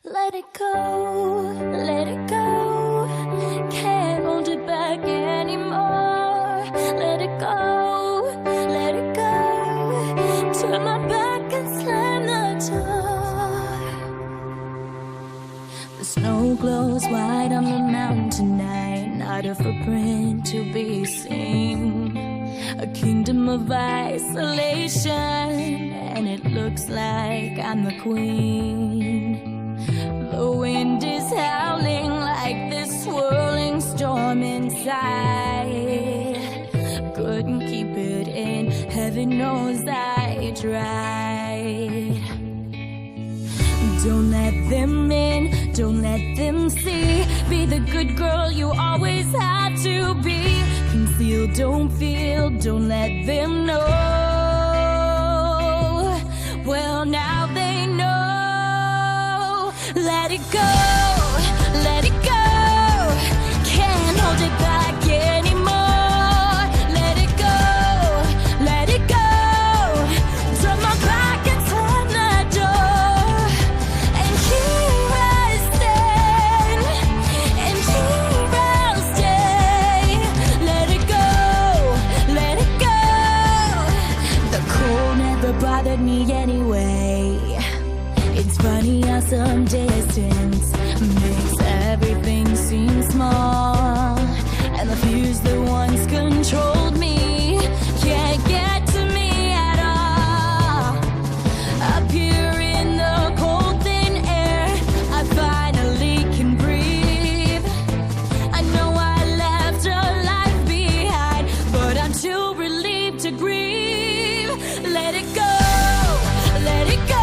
Let it go, let it go. Can't hold it back anymore. Let it go, let it go. Turn my back and slam the door. The snow glows white on the mountain tonight. Not a footprint to be seen. A kingdom of isolation, and it looks like I'm the queen. The wind is howling like this swirling storm inside. Couldn't keep it in, heaven knows I tried. Don't let them in, don't let them see. Be the good girl you always had to be. Conceal, don't feel, don't let them know. Well, now they know. Let it go, let it go. Can't hold it back anymore. Let it go, let it go. Turn my back and slam the door. And here I stand, and here I'll stay. Let it go, let it go. The cold never bothered me anyway. It's funny how some distance makes everything seem small, and the fears that once controlled me can't get to me at all. Up here in the cold thin air, I finally can breathe. I know I left a life behind, but I'm too relieved to grieve. Let it go, let it go.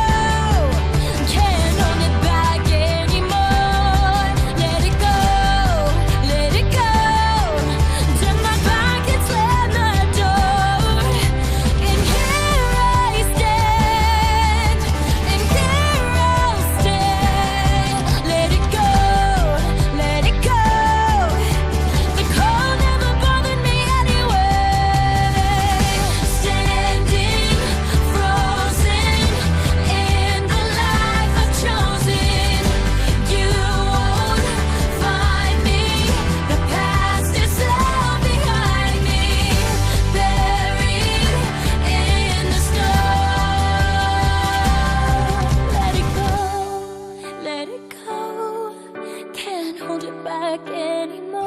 Hold it back anymore.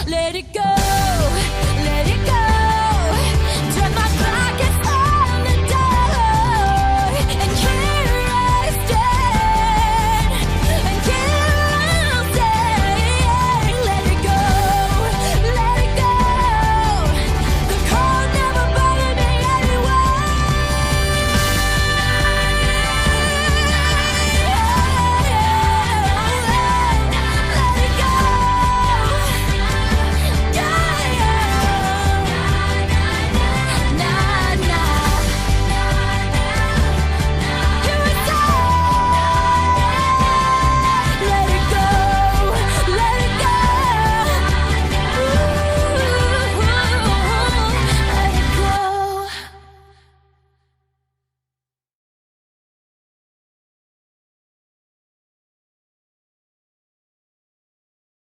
Let it go.